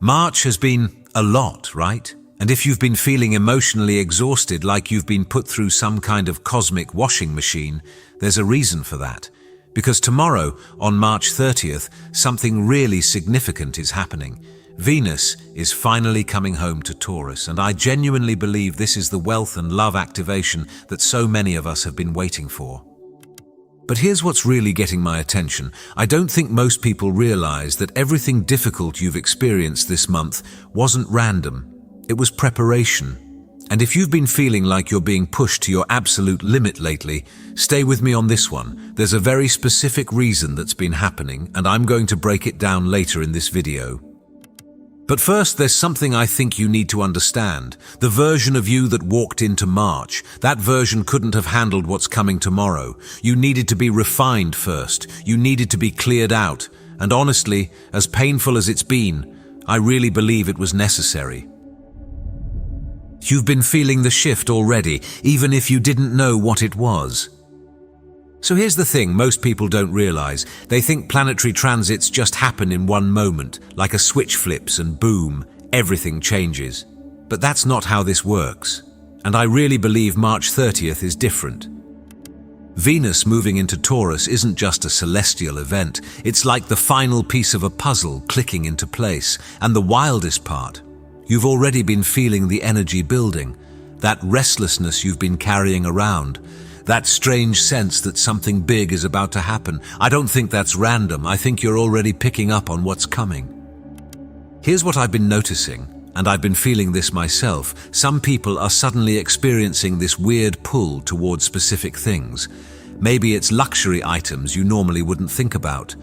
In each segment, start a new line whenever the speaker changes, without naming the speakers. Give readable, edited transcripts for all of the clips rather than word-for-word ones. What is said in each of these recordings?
March has been a lot, right? And if you've been feeling emotionally exhausted, like you've been put through some kind of cosmic washing machine, there's a reason for that. Because tomorrow, on March 30th, something really significant is happening. Venus is finally coming home to Taurus, and I genuinely believe this is the wealth and love activation that so many of us have been waiting for. But here's what's really getting my attention. I don't think most people realize that everything difficult you've experienced this month wasn't random. It was preparation. And if you've been feeling like you're being pushed to your absolute limit lately, stay with me on this one. There's a very specific reason that's been happening, and I'm going to break it down later in this video. But first, there's something I think you need to understand. The version of you that walked into March, that version couldn't have handled what's coming tomorrow. You needed to be refined first. You needed to be cleared out. And honestly, as painful as it's been, I really believe it was necessary. You've been feeling the shift already, even if you didn't know what it was. So here's the thing most people don't realize. They think planetary transits just happen in one moment, like a switch flips and boom, everything changes. But that's not how this works. And I really believe March 30th is different. Venus moving into Taurus isn't just a celestial event. It's like the final piece of a puzzle clicking into place. And the wildest part, you've already been feeling the energy building, that restlessness you've been carrying around. That strange sense that something big is about to happen. I don't think that's random. I think you're already picking up on what's coming. Here's what I've been noticing, and I've been feeling this myself. Some people are suddenly experiencing this weird pull towards specific things. Maybe it's luxury items you normally wouldn't think about.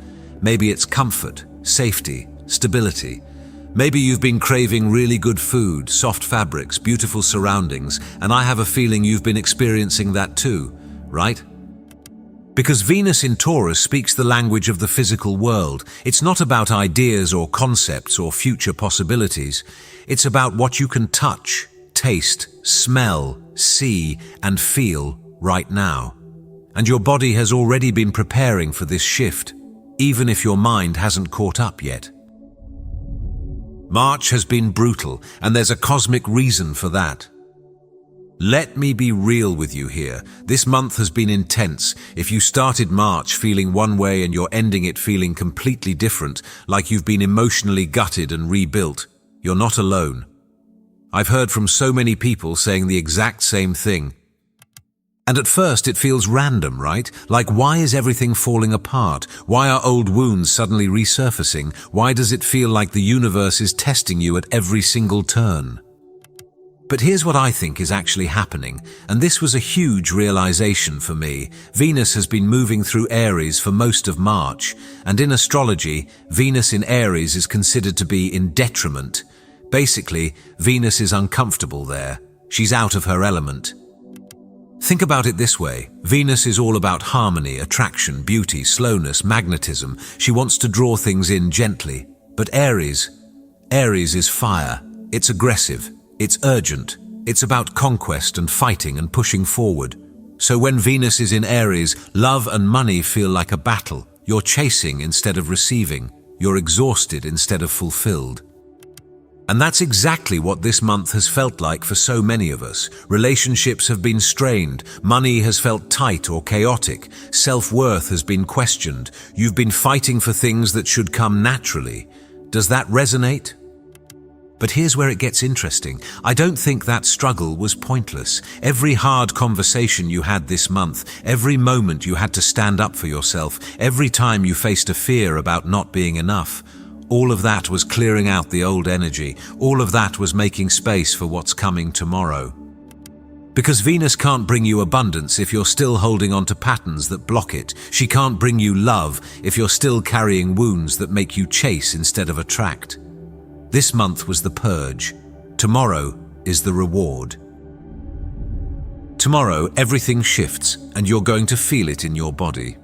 Maybe it's comfort, safety, stability. Maybe you've been craving really good food, soft fabrics, beautiful surroundings, and I have a feeling you've been experiencing that too, right? Because Venus in Taurus speaks the language of the physical world. It's not about ideas or concepts or future possibilities. It's about what you can touch, taste, smell, see, and feel right now. And your body has already been preparing for this shift, even if your mind hasn't caught up yet. March has been brutal, and there's a cosmic reason for that. Let me be real with you here. This month has been intense. If you started March feeling one way and you're ending it feeling completely different, like you've been emotionally gutted and rebuilt, you're not alone. I've heard from so many people saying the exact same thing. And at first it feels random, right? Like, why is everything falling apart? Why are old wounds suddenly resurfacing? Why does it feel like the universe is testing you at every single turn? But here's what I think is actually happening, and this was a huge realization for me. Venus has been moving through Aries for most of March, and in astrology, Venus in Aries is considered to be in detriment. Basically, Venus is uncomfortable there. She's out of her element. Think about it this way. Venus is all about harmony, attraction, beauty, slowness, magnetism. She wants to draw things in gently. But Aries is fire. It's aggressive. It's urgent. It's about conquest and fighting and pushing forward. So when Venus is in Aries, love and money feel like a battle. You're chasing instead of receiving. You're exhausted instead of fulfilled. And that's exactly what this month has felt like for so many of us. Relationships have been strained, money has felt tight or chaotic, self-worth has been questioned, you've been fighting for things that should come naturally. Does that resonate? But here's where it gets interesting. I don't think that struggle was pointless. Every hard conversation you had this month, every moment you had to stand up for yourself, every time you faced a fear about not being enough, all of that was clearing out the old energy. All of that was making space for what's coming tomorrow. Because Venus can't bring you abundance if you're still holding on to patterns that block it. She can't bring you love if you're still carrying wounds that make you chase instead of attract. This month was the purge. Tomorrow is the reward. Tomorrow, everything shifts, and you're going to feel it in your body.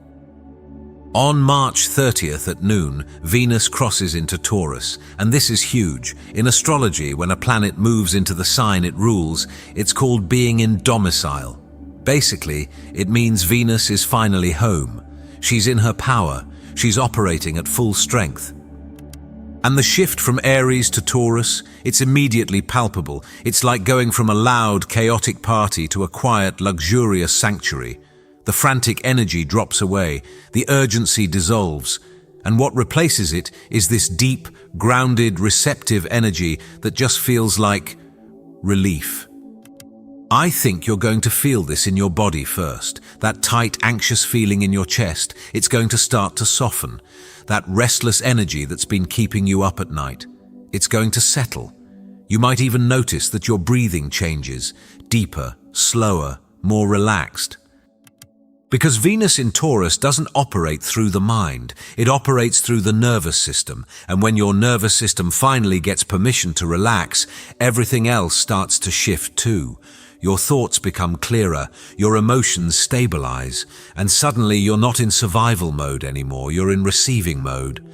On March 30th at noon, Venus crosses into Taurus, and this is huge. In astrology, when a planet moves into the sign it rules, it's called being in domicile. Basically, it means Venus is finally home. She's in her power. She's operating at full strength. And the shift from Aries to Taurus, it's immediately palpable. It's like going from a loud, chaotic party to a quiet, luxurious sanctuary. The frantic energy drops away, the urgency dissolves, and what replaces it is this deep, grounded, receptive energy that just feels like relief. I think you're going to feel this in your body first. That tight, anxious feeling in your chest, it's going to start to soften. That restless energy that's been keeping you up at night, it's going to settle. You might even notice that your breathing changes, deeper, slower, more relaxed. Because Venus in Taurus doesn't operate through the mind, it operates through the nervous system, and when your nervous system finally gets permission to relax, everything else starts to shift too. Your thoughts become clearer, your emotions stabilize, and suddenly you're not in survival mode anymore, you're in receiving mode.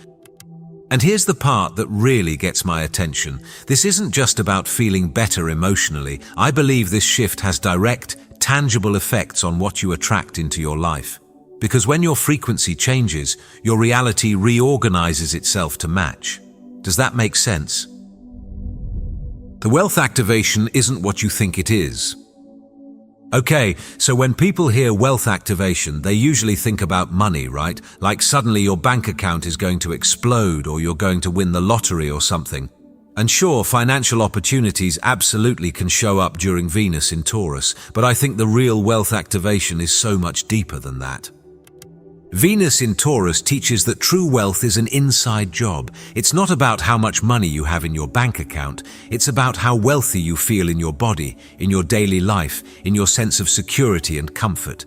And here's the part that really gets my attention. This isn't just about feeling better emotionally. I believe this shift has direct, tangible effects on what you attract into your life. Because when your frequency changes, your reality reorganizes itself to match. Does that make sense? The wealth activation isn't what you think it is. Okay, so when people hear wealth activation, they usually think about money, right? Like suddenly your bank account is going to explode or you're going to win the lottery or something. And sure, financial opportunities absolutely can show up during Venus in Taurus, but I think the real wealth activation is so much deeper than that. Venus in Taurus teaches that true wealth is an inside job. It's not about how much money you have in your bank account. It's about how wealthy you feel in your body, in your daily life, in your sense of security and comfort.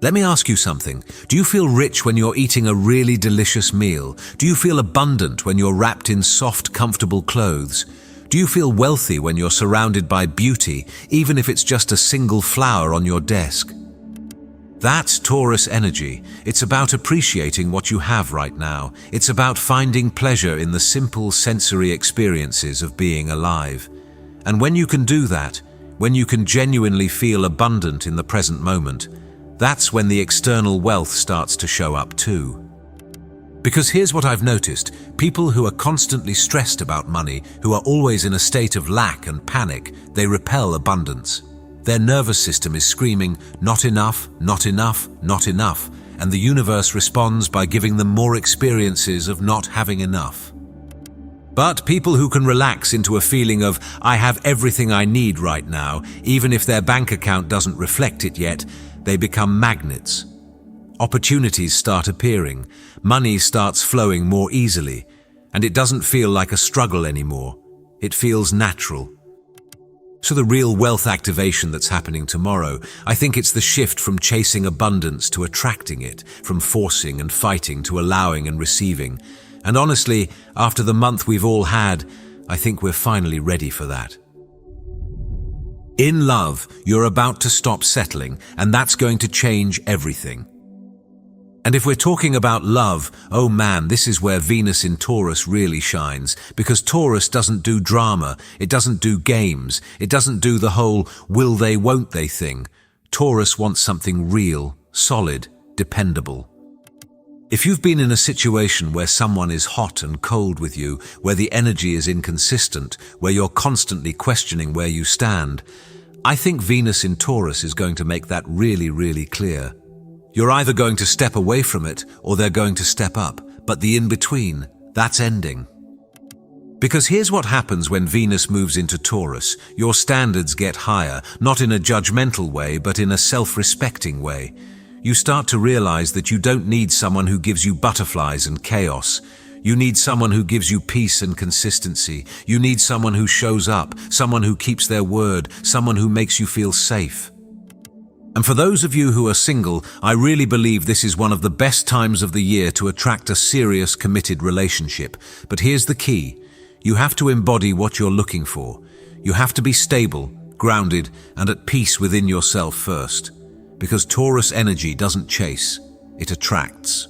Let me ask you something. Do you feel rich when you're eating a really delicious meal? Do you feel abundant when you're wrapped in soft, comfortable clothes? Do you feel wealthy when you're surrounded by beauty, even if it's just a single flower on your desk? That's Taurus energy. It's about appreciating what you have right now. It's about finding pleasure in the simple sensory experiences of being alive. And when you can do that, when you can genuinely feel abundant in the present moment, that's when the external wealth starts to show up too. Because here's what I've noticed. People who are constantly stressed about money, who are always in a state of lack and panic, they repel abundance. Their nervous system is screaming, not enough, not enough, not enough, and the universe responds by giving them more experiences of not having enough. But people who can relax into a feeling of, I have everything I need right now, even if their bank account doesn't reflect it yet, they become magnets. Opportunities start appearing, money starts flowing more easily, and it doesn't feel like a struggle anymore. It feels natural. So the real wealth activation that's happening tomorrow, I think it's the shift from chasing abundance to attracting it, from forcing and fighting to allowing and receiving. And honestly, after the month we've all had, I think we're finally ready for that. In love, you're about to stop settling, and that's going to change everything. And if we're talking about love, oh man, this is where Venus in Taurus really shines, because Taurus doesn't do drama, it doesn't do games, it doesn't do the whole will they, won't they thing. Taurus wants something real, solid, dependable. If you've been in a situation where someone is hot and cold with you, where the energy is inconsistent, where you're constantly questioning where you stand, I think Venus in Taurus is going to make that really, really clear. You're either going to step away from it or they're going to step up, but the in-between, that's ending. Because here's what happens when Venus moves into Taurus. Your standards get higher, not in a judgmental way, but in a self-respecting way. You start to realize that you don't need someone who gives you butterflies and chaos. You need someone who gives you peace and consistency. You need someone who shows up, someone who keeps their word, someone who makes you feel safe. And for those of you who are single, I really believe this is one of the best times of the year to attract a serious, committed relationship. But here's the key. You have to embody what you're looking for. You have to be stable, grounded, and at peace within yourself first. Because Taurus energy doesn't chase, it attracts.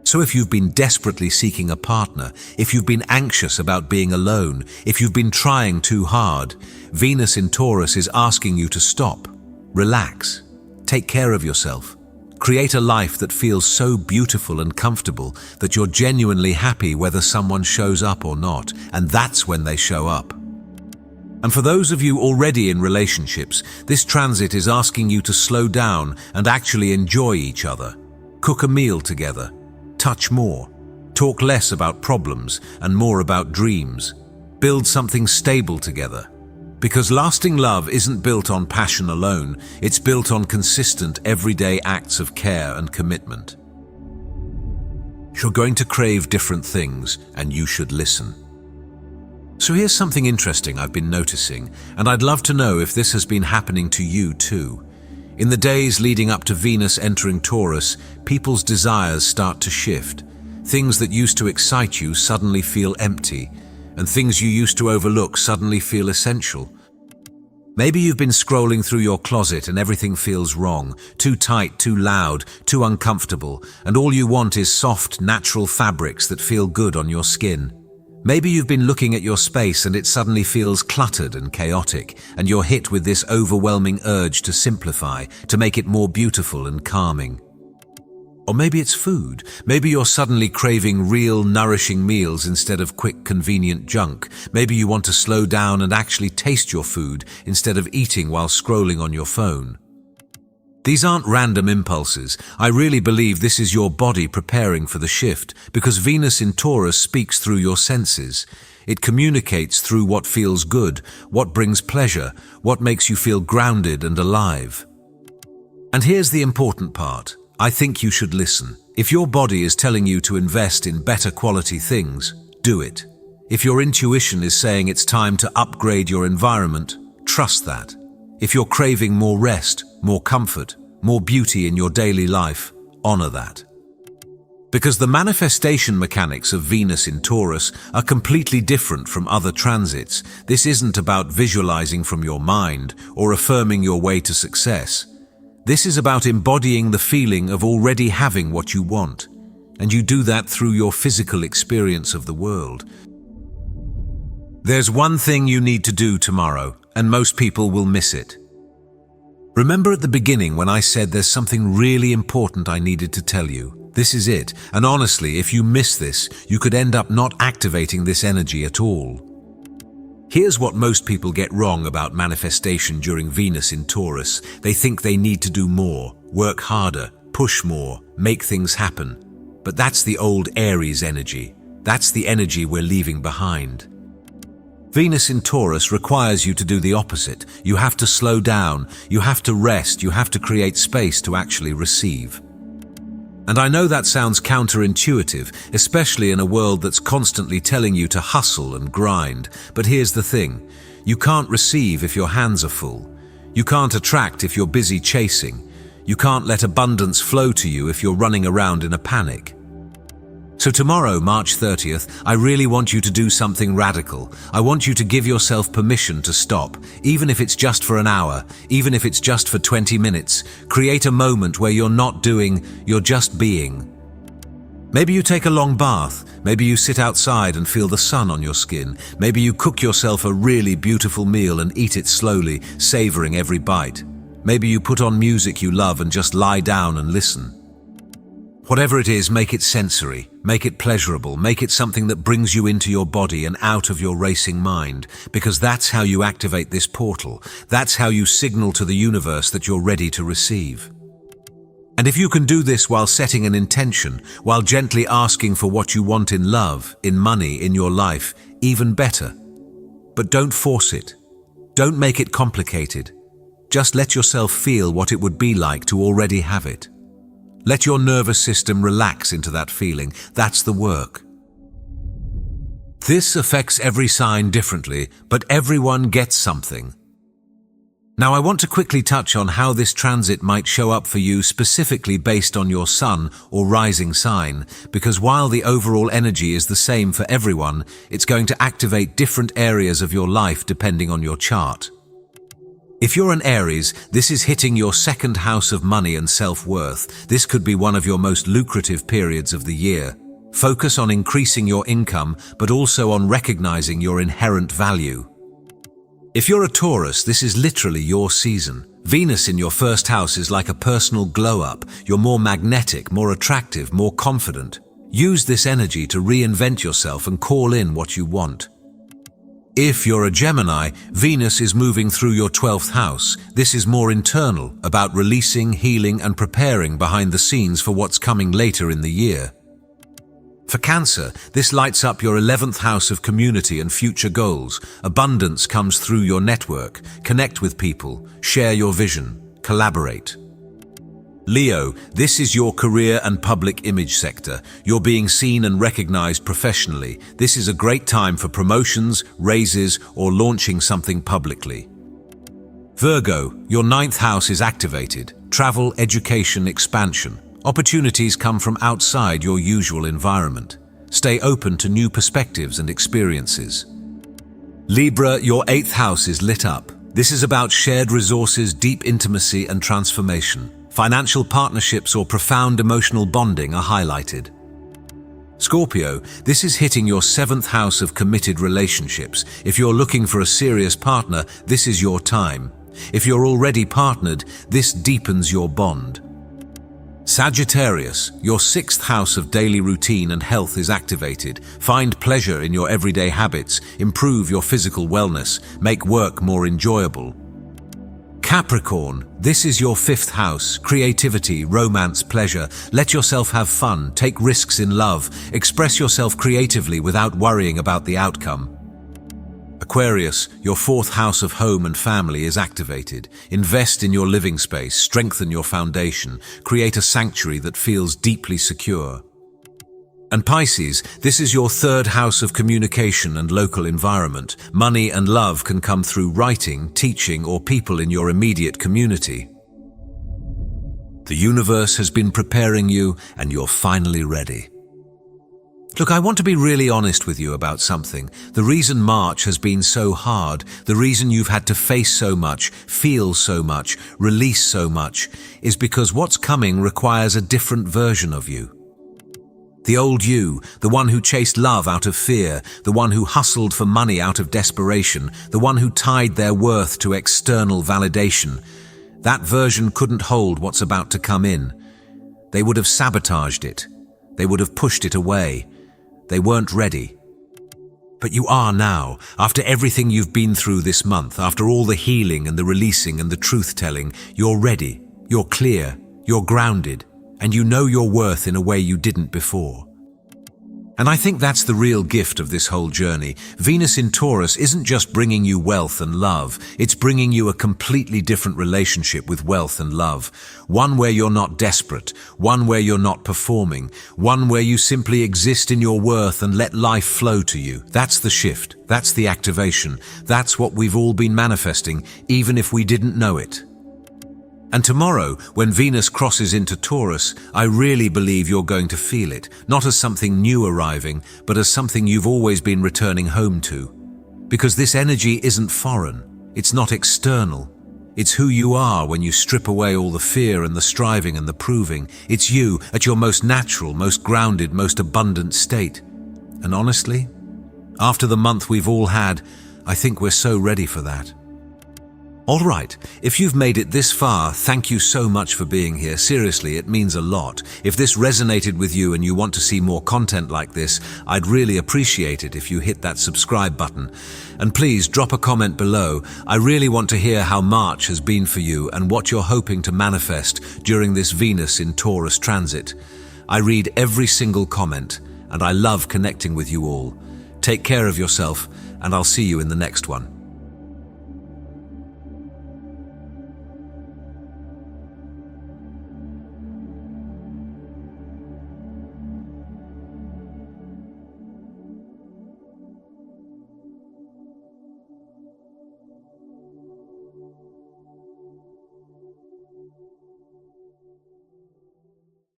So if you've been desperately seeking a partner, if you've been anxious about being alone, if you've been trying too hard, Venus in Taurus is asking you to stop. Relax, take care of yourself, Create a life that feels so beautiful and comfortable that you're genuinely happy whether someone shows up or not, and that's when they show up. And for those of you already in relationships, this transit is asking you to slow down and actually enjoy each other. Cook a meal together. Touch more. Talk less about problems and more about dreams. Build something stable together. Because lasting love isn't built on passion alone, it's built on consistent, everyday acts of care and commitment. You're going to crave different things, and you should listen. So here's something interesting I've been noticing, and I'd love to know if this has been happening to you too. In the days leading up to Venus entering Taurus, people's desires start to shift. Things that used to excite you suddenly feel empty, and things you used to overlook suddenly feel essential. Maybe you've been scrolling through your closet and everything feels wrong, too tight, too loud, too uncomfortable, and all you want is soft, natural fabrics that feel good on your skin. Maybe you've been looking at your space and it suddenly feels cluttered and chaotic, and you're hit with this overwhelming urge to simplify, to make it more beautiful and calming. Or maybe it's food. Maybe you're suddenly craving real, nourishing meals instead of quick, convenient junk. Maybe you want to slow down and actually taste your food instead of eating while scrolling on your phone. These aren't random impulses. I really believe this is your body preparing for the shift, because Venus in Taurus speaks through your senses. It communicates through what feels good, what brings pleasure, what makes you feel grounded and alive. And here's the important part. I think you should listen. If your body is telling you to invest in better quality things, do it. If your intuition is saying it's time to upgrade your environment, trust that. If you're craving more rest, more comfort, more beauty in your daily life, honor that. Because the manifestation mechanics of Venus in Taurus are completely different from other transits. This isn't about visualizing from your mind or affirming your way to success. This is about embodying the feeling of already having what you want, and you do that through your physical experience of the world. There's one thing you need to do tomorrow, and most people will miss it. Remember at the beginning when I said there's something really important I needed to tell you? This is it, and honestly, if you miss this, you could end up not activating this energy at all. Here's what most people get wrong about manifestation during Venus in Taurus. They think they need to do more, work harder, push more, make things happen. But that's the old Aries energy. That's the energy we're leaving behind. Venus in Taurus requires you to do the opposite. You have to slow down, you have to rest, you have to create space to actually receive. And I know that sounds counterintuitive, especially in a world that's constantly telling you to hustle and grind. But here's the thing. You can't receive if your hands are full. You can't attract if you're busy chasing. You can't let abundance flow to you if you're running around in a panic. So tomorrow, March 30th, I really want you to do something radical. I want you to give yourself permission to stop, even if it's just for an hour, even if it's just for 20 minutes. Create a moment where you're not doing, you're just being. Maybe you take a long bath. Maybe you sit outside and feel the sun on your skin. Maybe you cook yourself a really beautiful meal and eat it slowly, savoring every bite. Maybe you put on music you love and just lie down and listen. Whatever it is, make it sensory, make it pleasurable, make it something that brings you into your body and out of your racing mind, because that's how you activate this portal. That's how you signal to the universe that you're ready to receive. And if you can do this while setting an intention, while gently asking for what you want in love, in money, in your life, even better. But don't force it. Don't make it complicated. Just let yourself feel what it would be like to already have it. Let your nervous system relax into that feeling. That's the work. This affects every sign differently, but everyone gets something. Now I want to quickly touch on how this transit might show up for you specifically based on your sun or rising sign, because while the overall energy is the same for everyone, it's going to activate different areas of your life depending on your chart. If you're an Aries, this is hitting your second house of money and self-worth. This could be one of your most lucrative periods of the year. Focus on increasing your income, but also on recognizing your inherent value. If you're a Taurus, this is literally your season. Venus in your first house is like a personal glow-up. You're more magnetic, more attractive, more confident. Use this energy to reinvent yourself and call in what you want. If you're a Gemini, Venus is moving through your 12th house. This is more internal, about releasing, healing, and preparing behind the scenes for what's coming later in the year. For Cancer, this lights up your 11th house of community and future goals. Abundance comes through your network. Connect with people, share your vision, collaborate. Leo, this is your career and public image sector. You're being seen and recognized professionally. This is a great time for promotions, raises, or launching something publicly. Virgo, your 9th house is activated. Travel, education, expansion. Opportunities come from outside your usual environment. Stay open to new perspectives and experiences. Libra, your 8th house is lit up. This is about shared resources, deep intimacy, and transformation. Financial partnerships or profound emotional bonding are highlighted. Scorpio, this is hitting your 7th house of committed relationships. If you're looking for a serious partner, this is your time. If you're already partnered, this deepens your bond. Sagittarius, your 6th house of daily routine and health is activated. Find pleasure in your everyday habits, improve your physical wellness, make work more enjoyable. Capricorn, this is your 5th house, creativity, romance, pleasure. Let yourself have fun, take risks in love, express yourself creatively without worrying about the outcome. Aquarius, your 4th house of home and family is activated. Invest in your living space, strengthen your foundation, create a sanctuary that feels deeply secure. And Pisces, this is your 3rd house of communication and local environment. Money and love can come through writing, teaching, or people in your immediate community. The universe has been preparing you, and you're finally ready. Look, I want to be really honest with you about something. The reason March has been so hard, the reason you've had to face so much, feel so much, release so much, is because what's coming requires a different version of you. The old you, the one who chased love out of fear, the one who hustled for money out of desperation, the one who tied their worth to external validation, that version couldn't hold what's about to come in. They would have sabotaged it. They would have pushed it away. They weren't ready. But you are now, after everything you've been through this month, after all the healing and the releasing and the truth-telling, you're ready, you're clear, you're grounded, and you know your worth in a way you didn't before. And I think that's the real gift of this whole journey. Venus in Taurus isn't just bringing you wealth and love, it's bringing you a completely different relationship with wealth and love. One where you're not desperate, one where you're not performing, one where you simply exist in your worth and let life flow to you. That's the shift, that's the activation, that's what we've all been manifesting, even if we didn't know it. And tomorrow, when Venus crosses into Taurus, I really believe you're going to feel it, not as something new arriving, but as something you've always been returning home to. Because this energy isn't foreign, it's not external. It's who you are when you strip away all the fear and the striving and the proving. It's you at your most natural, most grounded, most abundant state. And honestly, after the month we've all had, I think we're so ready for that. All right, if you've made it this far, thank you so much for being here. Seriously, it means a lot. If this resonated with you and you want to see more content like this, I'd really appreciate it if you hit that subscribe button. And please drop a comment below. I really want to hear how March has been for you and what you're hoping to manifest during this Venus in Taurus transit. I read every single comment, and I love connecting with you all. Take care of yourself, and I'll see you in the next one.